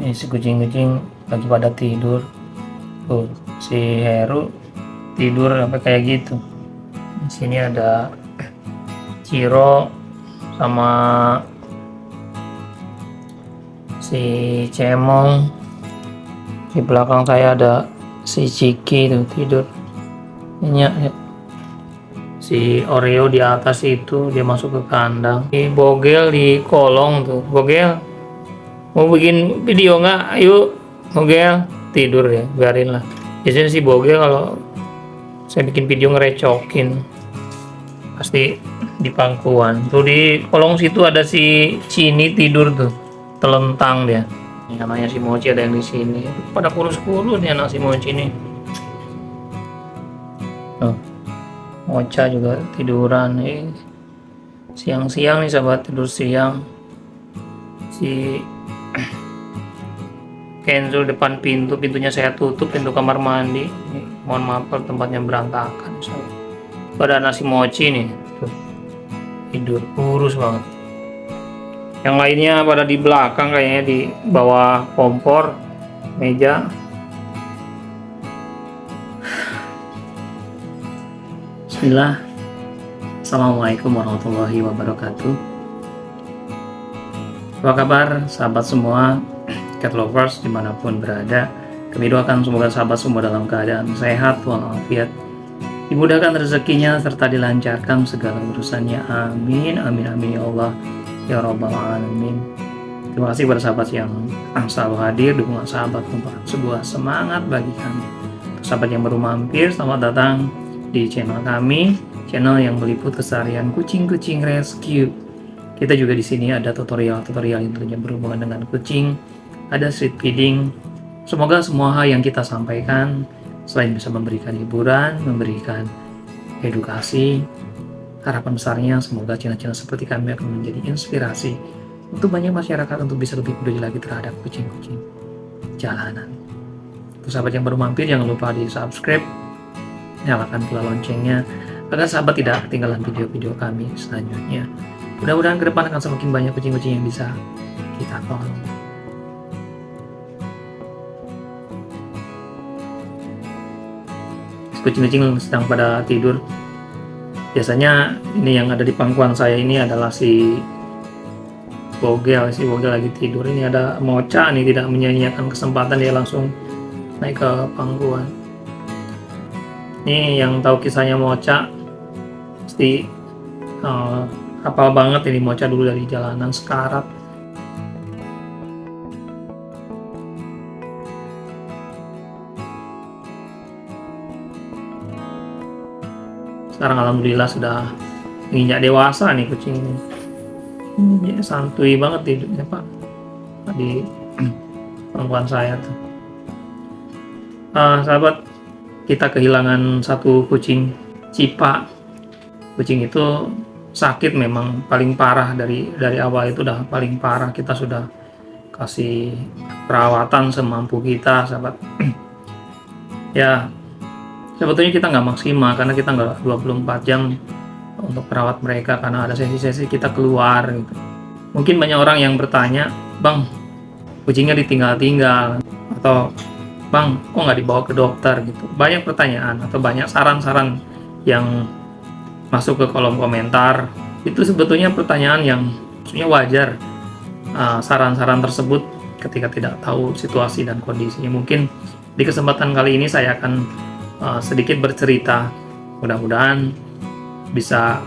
Ini si kucing-kucing lagi pada tidur. Tuh, si Heru tidur sampai kayak gitu. Di sini ada Ciro sama si Cemong. Di belakang saya ada si Ciki tuh tidur. Ini ya, si Oreo di atas itu dia masuk ke kandang. Si Bogel di kolong tuh. Bogel mau bikin video nggak? Ayo Bogel. Tidur ya, biarin lah. Biasanya si Bogel kalau saya bikin video ngerecokin pasti di pangkuan. Tuh di kolong situ ada si Cini tidur tuh, telentang dia. Ini namanya si Mochi, ada yang di sini. Pada kurus-kurus nih anak si Mochi nih. Tuh, Mocha juga tiduran nih. Siang-siang nih sahabat, tidur siang. Si Kenzo depan pintunya saya tutup, pintu kamar mandi. Mohon maaf kalau tempatnya berantakan. Pada nasi Mochi nih, tuh, tidur kurus banget. Yang lainnya pada di belakang, kayaknya di bawah kompor, meja. Bismillah. Assalamualaikum warahmatullahi wabarakatuh. Apa kabar sahabat semua, cat lovers dimanapun berada? Kami doakan semoga sahabat semua dalam keadaan sehat walafiat, dimudahkan rezekinya serta dilancarkan segala urusannya. Amin amin amin ya Allah ya Rabbal Alamin. Terima kasih pada sahabat yang selalu hadir. Dukungan sahabat merupakan sebuah semangat bagi kami. Untuk sahabat yang baru mampir, selamat datang di channel kami, channel yang meliput keseharian kucing-kucing rescue. Kita juga di sini ada tutorial-tutorial yang tentunya berhubungan dengan kucing, ada street feeding. Semoga semua hal yang kita sampaikan selain bisa memberikan hiburan, memberikan edukasi, harapan besarnya semoga channel-channel seperti kami akan menjadi inspirasi untuk banyak masyarakat untuk bisa lebih peduli lagi terhadap kucing-kucing jalanan. Untuk sahabat yang baru mampir, jangan lupa di subscribe, nyalakan pula loncengnya agar sahabat tidak ketinggalan video-video kami selanjutnya. Mudah-mudahan ke depan akan semakin banyak kucing-kucing yang bisa kita tolong. Kucing-kucing sedang pada tidur. Biasanya ini yang ada di pangkuan saya ini adalah si Bogel lagi tidur. Ini ada Mocha nih, tidak menyia-nyiakan kesempatan, dia langsung naik ke pangkuan. Ini yang tahu kisahnya Mocha pasti hafal banget ini. Mocha dulu dari jalanan sekarat. Sekarang alhamdulillah sudah menginjak dewasa nih kucing ini. Ya, santuy banget tidurnya Pak di pangkuan saya tuh. Sahabat, kita kehilangan satu kucing, Cipa. Kucing itu sakit memang, paling parah dari awal itu udah paling parah. Kita sudah kasih perawatan semampu kita sahabat. Ya sebetulnya kita nggak maksimal karena kita nggak 24 jam untuk merawat mereka, karena ada sesi-sesi kita keluar gitu. Mungkin banyak orang yang bertanya, Bang, kucingnya ditinggal-tinggal, atau Bang, kok nggak dibawa ke dokter gitu. Banyak pertanyaan atau banyak saran-saran yang masuk ke kolom komentar. Itu sebetulnya pertanyaan yang maksudnya wajar. Saran-saran tersebut ketika tidak tahu situasi dan kondisinya. Mungkin di kesempatan kali ini saya akan sedikit bercerita, mudah-mudahan bisa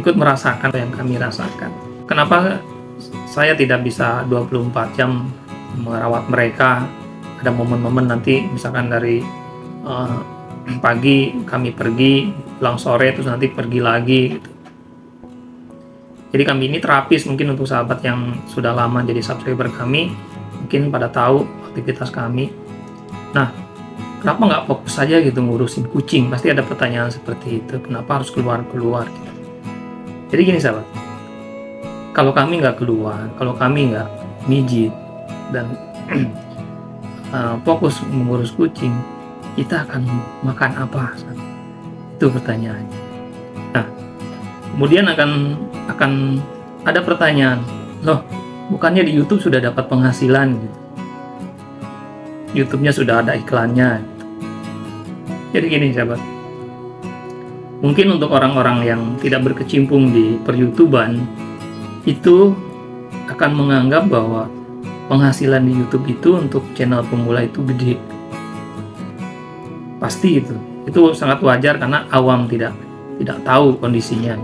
ikut merasakan apa yang kami rasakan. Kenapa saya tidak bisa 24 jam merawat mereka? Ada momen-momen nanti misalkan dari pagi kami pergi, pulang sore terus nanti pergi lagi gitu. Jadi kami ini terapis. Mungkin untuk sahabat yang sudah lama jadi subscriber kami mungkin pada tahu aktivitas kami. Nah, kenapa nggak fokus saja gitu ngurusin kucing? Pasti ada pertanyaan seperti itu. Kenapa harus keluar-keluar gitu? Jadi gini sahabat, kalau kami nggak keluar, kalau kami nggak mijit dan fokus mengurus kucing, kita akan makan apa? Itu pertanyaannya. Nah, kemudian akan ada pertanyaan, loh Bukannya di YouTube sudah dapat penghasilan gitu. YouTube-nya sudah ada iklannya. Jadi gini sahabat, mungkin untuk orang-orang yang tidak berkecimpung di per-YouTuban itu akan menganggap bahwa penghasilan di YouTube itu untuk channel pemula itu gede. Pasti itu sangat wajar karena awam tidak tahu kondisinya.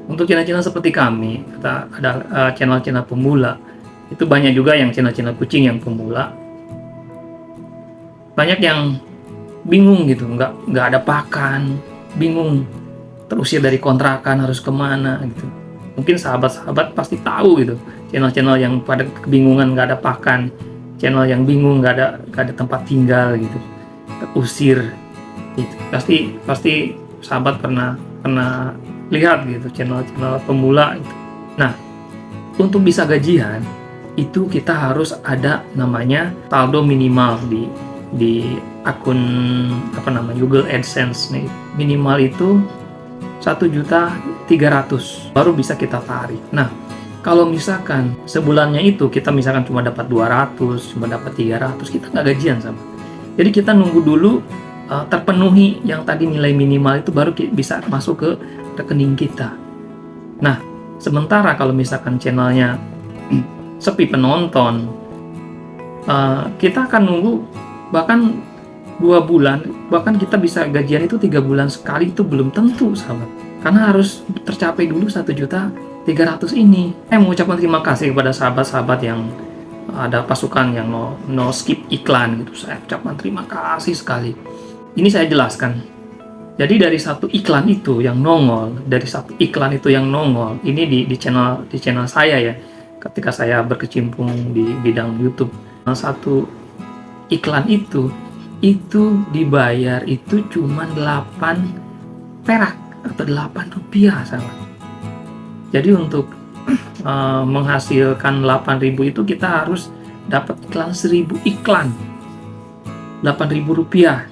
Untuk channel-channel seperti kami, ada channel-channel pemula, itu banyak juga yang channel-channel kucing yang pemula. Banyak yang bingung gitu, nggak ada pakan, bingung, terusir dari kontrakan harus kemana gitu. Mungkin sahabat-sahabat pasti tahu gitu, channel-channel yang pada kebingungan nggak ada pakan, channel yang bingung nggak ada tempat tinggal gitu, terusir gitu. Pasti sahabat pernah lihat gitu channel-channel pemula itu. Nah, untuk bisa gajian itu kita harus ada namanya saldo minimal di akun Google AdSense nih. Minimal itu 1.300.000 baru bisa kita tarik. Nah, kalau misalkan sebulannya itu kita misalkan cuma dapat 200, cuma dapat 300, kita nggak gajian sama. Jadi kita nunggu dulu terpenuhi yang tadi nilai minimal itu baru bisa masuk ke rekening kita. Nah, sementara kalau misalkan channelnya sepi penonton, kita akan nunggu bahkan 2 bulan, bahkan kita bisa gajian itu 3 bulan sekali, itu belum tentu sahabat, karena harus tercapai dulu 1.300.000 ini. Saya mengucapkan terima kasih kepada sahabat-sahabat yang ada pasukan yang no skip iklan gitu. Saya ucapkan terima kasih sekali. Ini saya jelaskan. Jadi dari satu iklan itu yang nongol, ini di channel saya ya, ketika saya berkecimpung di bidang YouTube, satu iklan itu dibayar itu cuma 8 perak atau 8 rupiah sahabat. Jadi untuk menghasilkan 8.000 itu kita harus dapat iklan 1.000 iklan, 8.000 rupiah.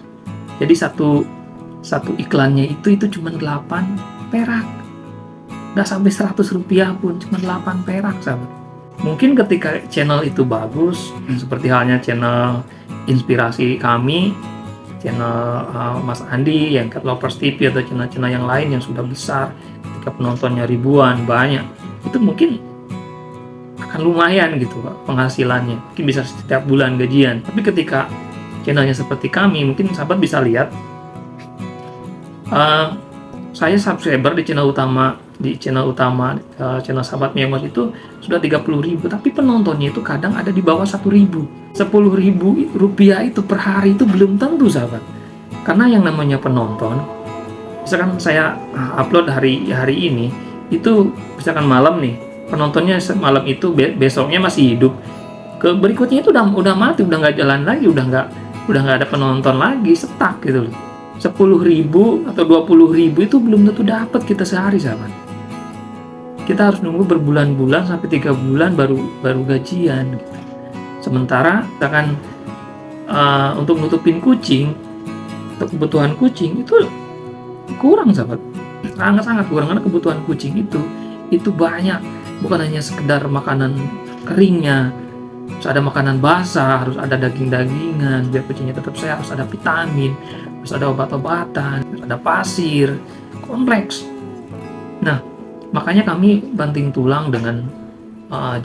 Jadi satu iklannya itu cuma 8 perak, nggak sampai 100 rupiah pun, cuma 8 perak sahabat. Mungkin ketika channel itu bagus, seperti halnya channel inspirasi kami, channel Mas Andi yang Cat Lovers TV, atau channel-channel yang lain yang sudah besar, ketika penontonnya ribuan, banyak, itu mungkin akan lumayan gitu Pak, penghasilannya, mungkin bisa setiap bulan gajian. Tapi ketika channelnya seperti kami, mungkin sahabat bisa lihat, saya subscriber di channel utama channel sahabat Miamos itu sudah 30.000, tapi penontonnya itu kadang ada di bawah 1.000. 10.000 rupiah itu per hari itu belum tentu sahabat, karena yang namanya penonton, misalkan saya upload hari ini itu, misalkan malam nih, penontonnya malam itu besoknya masih hidup, ke berikutnya itu udah mati, udah nggak jalan lagi, udah nggak ada penonton lagi, stuck gitu loh. 10.000 atau 20.000 itu belum tentu dapat kita sehari sahabat. Kita harus nunggu berbulan-bulan sampai 3 bulan baru gajian gitu. Sementara misalkan untuk nutupin kucing, untuk kebutuhan kucing itu kurang sahabat, sangat kurang, karena kebutuhan kucing itu banyak, bukan hanya sekedar makanan keringnya, harus ada makanan basah, harus ada daging-dagingan biar kucingnya tetap sehat, harus ada vitamin, harus ada obat-obatan, harus ada pasir, kompleks. Nah, makanya kami banting tulang dengan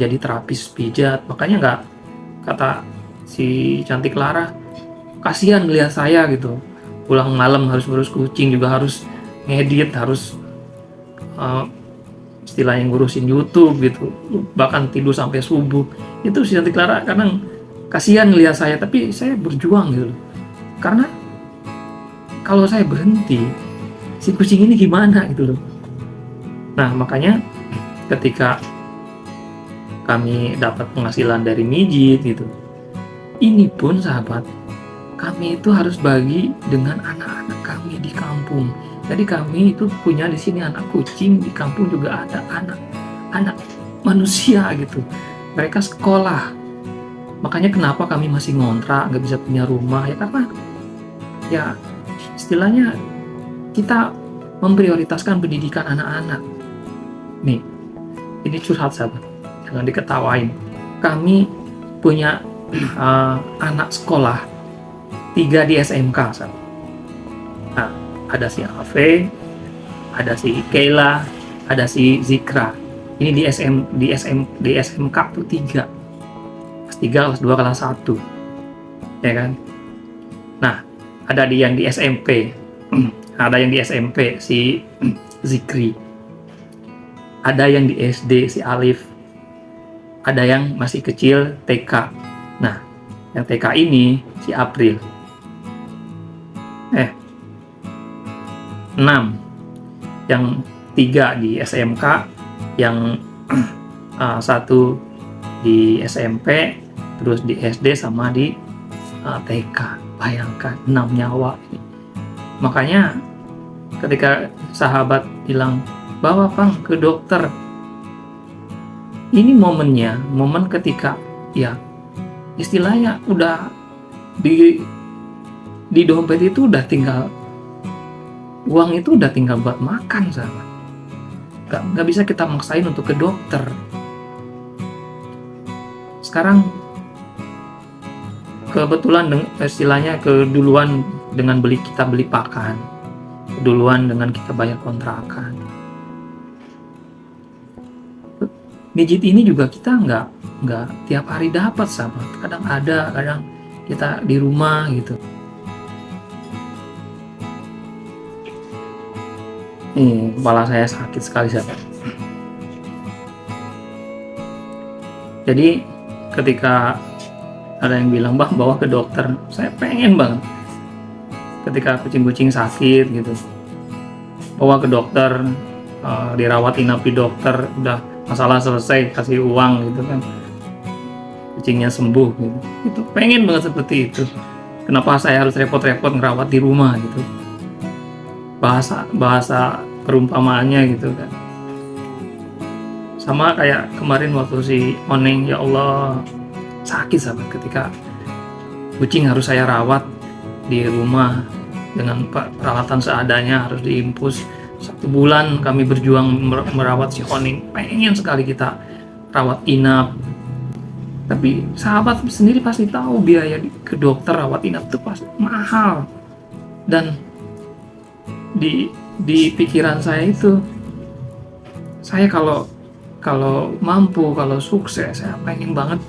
jadi terapis pijat. Makanya nggak, kata si cantik Lara, kasihan ngelihat saya gitu, pulang malam harus ngurus kucing, juga harus ngedit, harus istilahnya ngurusin YouTube gitu, bahkan tidur sampai subuh. Itu si cantik Lara kadang kasihan ngelihat saya, tapi saya berjuang gitu, karena kalau saya berhenti, si kucing ini gimana gitu loh. Nah, makanya ketika kami dapat penghasilan dari mijit gitu, ini pun sahabat, kami itu harus bagi dengan anak-anak kami di kampung. Jadi kami itu punya di sini anak kucing, di kampung juga ada anak manusia gitu. Mereka sekolah. Makanya kenapa kami masih ngontrak, nggak bisa punya rumah, ya karena ya istilahnya kita memprioritaskan pendidikan anak-anak. Nih, ini curhat sahabat. jangan diketawain. Kami punya anak sekolah 3 di SMK. Nah, ada si Ave, ada si Keila, ada si Zikra. Ini di SMK tuh 3. Kelas 3, kelas 2, kelas 1. Ya kan? Nah, ada yang di SMP. Ada yang di SMP si Zikri. Ada yang di SD si Alif. Ada yang masih kecil TK. Nah, yang TK ini si April. 6. Yang 3 di SMK, yang 1 di SMP, terus di SD sama di TK. Bayangkan 6 nyawa. Makanya ketika sahabat bilang, bawa Pang ke dokter, ini momennya, momen ketika ya istilahnya udah di dompet itu udah tinggal uang, itu udah tinggal buat makan, sahabat. Gak bisa kita maksain untuk ke dokter. Sekarang kebetulan istilahnya keduluan dengan kita beli pakan, keduluan dengan kita bayar kontrakan. Mijit ini juga kita nggak tiap hari dapat, sahabat. Kadang ada, kadang kita di rumah gitu. Kepala saya sakit sekali, sahabat. Jadi ketika ada yang bilang, Bang, bawa ke dokter, saya pengen banget. Ketika kucing-kucing sakit gitu, bawa ke dokter, dirawat inap di dokter, udah masalah selesai, kasih uang gitu kan, kucingnya sembuh gitu. Itu pengen banget seperti itu. Kenapa saya harus repot-repot ngerawat di rumah gitu? Bahasa perumpamaannya gitu kan. Sama kayak kemarin waktu si Oneng, ya Allah, sakit, sahabat, ketika kucing harus saya rawat di rumah dengan peralatan seadanya, harus diinfus. 1 bulan kami berjuang merawat si Oneng. Pengen sekali kita rawat inap, tapi sahabat sendiri pasti tahu biaya ke dokter rawat inap itu pasti mahal. Dan di pikiran saya itu, saya kalau mampu, kalau sukses, saya pengen banget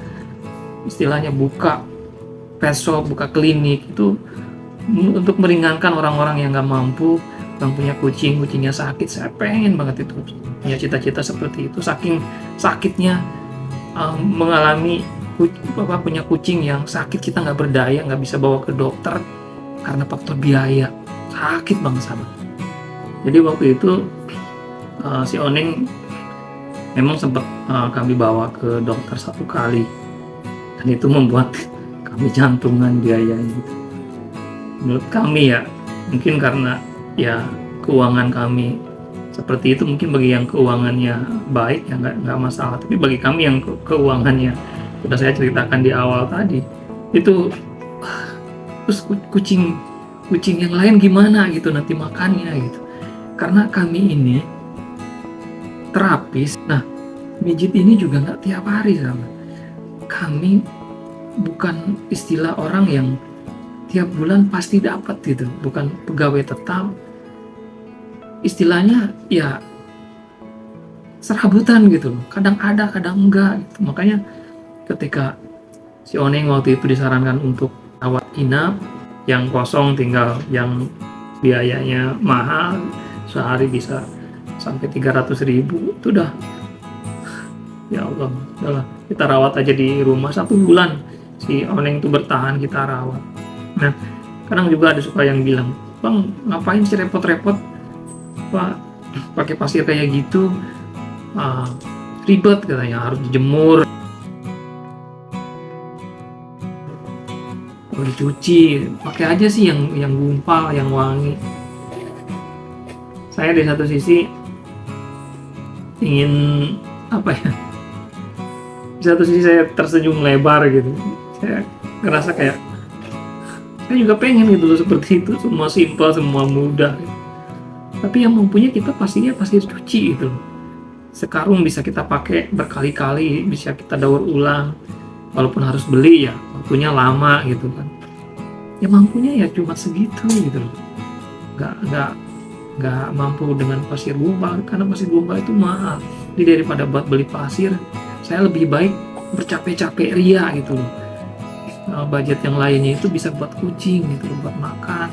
istilahnya buka pet shop, buka klinik itu untuk meringankan orang-orang yang nggak mampu, yang punya kucingnya sakit. Saya pengen banget itu, punya cita-cita seperti itu. Saking sakitnya mengalami punya kucing yang sakit, kita nggak berdaya, nggak bisa bawa ke dokter karena faktor biaya. Sakit banget, sahabat. Jadi waktu itu si Oneng memang sempat kami bawa ke dokter 1 kali, dan itu membuat kami jantungan biayanya gitu. Menurut kami ya, mungkin karena ya keuangan kami seperti itu, mungkin bagi yang keuangannya baik ya nggak masalah, tapi bagi kami yang keuangannya sudah saya ceritakan di awal tadi itu, terus kucing yang lain gimana gitu nanti makannya gitu. Karena kami ini terapis, nah mijit ini juga nggak tiap hari, sama kami bukan istilah orang yang tiap bulan pasti dapat gitu, bukan pegawai tetap, istilahnya ya serabutan gitu, kadang ada kadang enggak gitu. Makanya ketika si Oneng waktu itu disarankan untuk rawat inap, yang kosong tinggal yang biayanya mahal, sehari bisa sampai 300.000, itu udah, ya Allah, udahlah kita rawat aja di rumah 1 bulan. Si Oneng itu bertahan, kita rawat. Nah, kadang juga ada suka yang bilang, Bang, ngapain sih repot-repot Pak pakai pasir kayak gitu, ribet katanya, harus dijemur, kalau dicuci, pakai aja sih yang gumpal, yang wangi. Saya di satu sisi ingin apa ya, di satu sisi saya tersenyum lebar gitu. Saya ngerasa kayak saya juga pengen gitu loh seperti itu, semua simpel, semua mudah gitu. Tapi yang mempunyai kita pasti cuci gitu. sekarung bisa kita pakai berkali-kali, bisa kita daur ulang, walaupun harus beli ya waktunya lama gitu kan. Ya mampunya ya cuma segitu gitu loh. Nggak mampu dengan pasir gombal, karena pasir gombal itu mahal. Jadi daripada buat beli pasir, saya lebih baik bercapek-capek ria gitu loh. Budget yang lainnya itu bisa buat kucing gitu loh, buat makan,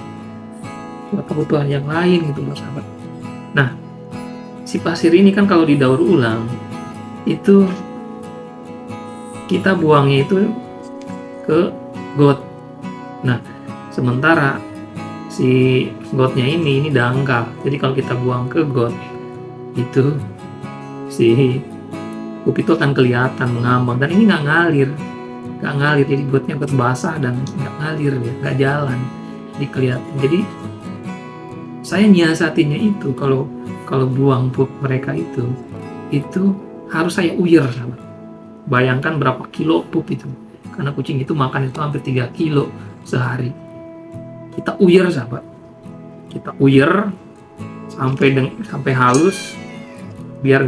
buat kebutuhan yang lain gitu loh sahabat. Nah, si pasir ini kan kalau didaur ulang itu kita buangnya itu ke got. Nah, sementara si gotnya ini dangkal. Jadi kalau kita buang ke got itu si pup itu akan kelihatan mengambang, dan ini nggak ngalir. Jadi gotnya got basah dan nggak ngalir ya, nggak jalan, jadi kelihatan. Jadi saya nyiasatinya itu kalau buang pup mereka itu harus saya uyur sahabat. Bayangkan berapa kilo pup itu, karena kucing itu makan itu hampir 3 kilo sehari. Kita uyur sahabat, kita uyur sampai halus, biar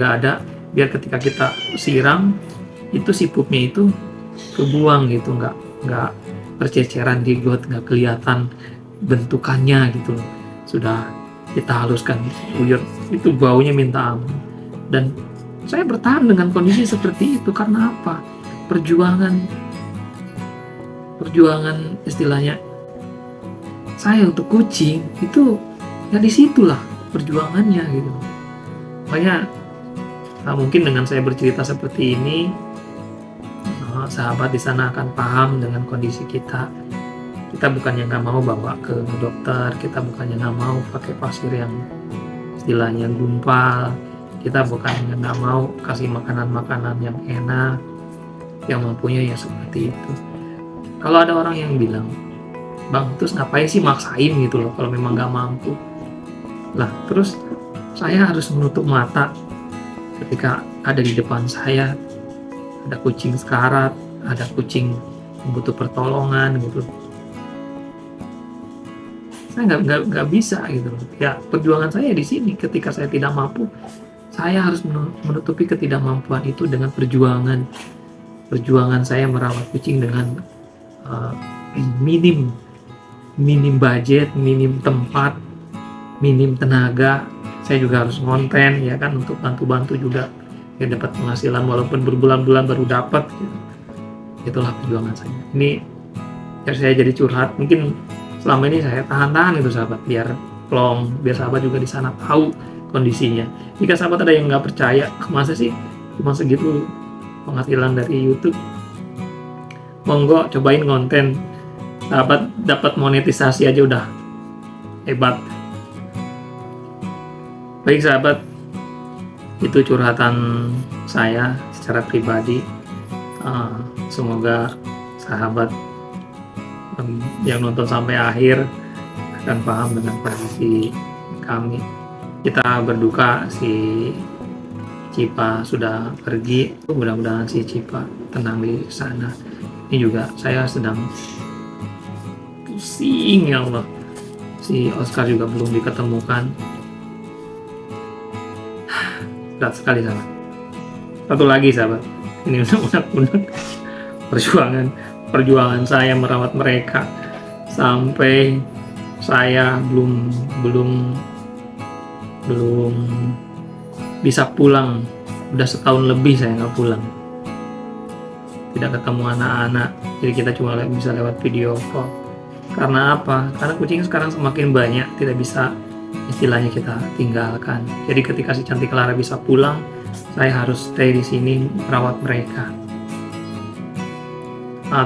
ketika kita siram itu si pupnya itu kebuang gitu, nggak berceceran di got, nggak kelihatan bentukannya gitu loh. Sudah kita haluskan, uyur, itu baunya minta ampun. Dan saya bertahan dengan kondisi seperti itu karena apa? Perjuangan istilahnya saya untuk kucing itu ya disitulah perjuangannya gitu. Makanya mungkin dengan saya bercerita seperti ini, sahabat di sana akan paham dengan kondisi kita. Kita bukannya nggak mau bawa ke dokter, kita bukannya nggak mau pakai pasir yang istilahnya gumpal, kita bukannya nggak mau kasih makanan yang enak, yang mempunyai ya seperti itu. Kalau ada orang yang bilang, Bang, terus ngapain sih maksain gitu loh kalau memang nggak mampu? Lah, terus saya harus menutup mata ketika ada di depan saya ada kucing sekarat, ada kucing yang butuh pertolongan gitu. Saya nggak bisa gitu loh. Ya, perjuangan saya di sini. Ketika saya tidak mampu, saya harus menutupi ketidakmampuan itu dengan perjuangan saya merawat kucing dengan minim budget, minim tempat, minim tenaga. Saya juga harus ngonten ya kan, untuk bantu juga ya, dapat penghasilan walaupun berbulan-bulan baru dapat gitu. Itulah perjuangan saya. Ini ya, saya jadi curhat. Mungkin selama ini saya tahan-tahan itu sahabat, biar plong, biar sahabat juga di sana tahu kondisinya. Jika sahabat ada yang nggak percaya, masa sih cuma segitu penghasilan dari YouTube, monggo cobain konten. Sahabat dapat monetisasi aja udah hebat. Baik sahabat, itu curhatan saya secara pribadi. Semoga sahabat yang nonton sampai akhir akan paham dengan kondisi kami. Kita berduka si Cipa sudah pergi. Mudah-mudahan si Cipa tenang di sana. Ini juga saya sedang pusing ya Allah. Si Oscar juga belum diketemukan. Berat sekali sahabat. Satu lagi sahabat, ini unek-unek perjuangan saya merawat mereka sampai saya belum bisa pulang. Udah setahun lebih saya nggak pulang, tidak ketemu anak-anak, jadi kita cuma bisa lewat video call. Karena apa? Karena kucing sekarang semakin banyak, tidak bisa istilahnya kita tinggalkan. Jadi ketika si cantik Clara bisa pulang, saya harus stay di sini merawat mereka.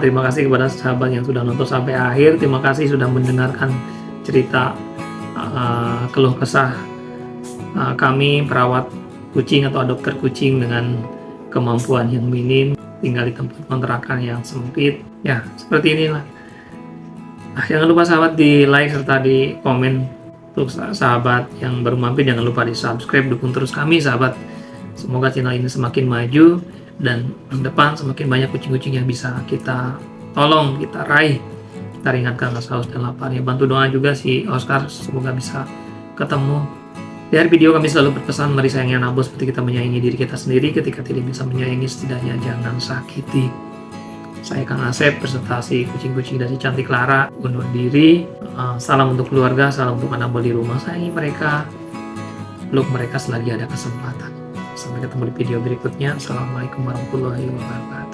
Terima kasih kepada sahabat yang sudah nonton sampai akhir. Terima kasih sudah mendengarkan cerita keluh kesah kami perawat kucing atau dokter kucing dengan kemampuan yang minim, tinggal di tempat kontrakan yang sempit. Ya, seperti inilah. Jangan lupa sahabat di like serta di komen. Untuk sahabat yang baru mampir, jangan lupa di subscribe, dukung terus kami sahabat. Semoga channel ini semakin maju dan ke depan semakin banyak kucing-kucing yang bisa kita tolong, kita raih, kita ringankan rasa haus dan lapar. Ya, bantu doa juga si Oscar, semoga bisa ketemu Di akhir video kami selalu berpesan, mari sayangi Anabo seperti kita menyayangi diri kita sendiri. Ketika tidak bisa menyayangi, setidaknya jangan sakiti. Saya Kang Asep beserta si kucing-kucing dari Cantik Lara undur diri. Salam untuk keluarga, salam untuk Anabo di rumah. Sayangi mereka, peluk mereka selagi ada kesempatan. Sampai ketemu di video berikutnya. Assalamualaikum warahmatullahi wabarakatuh.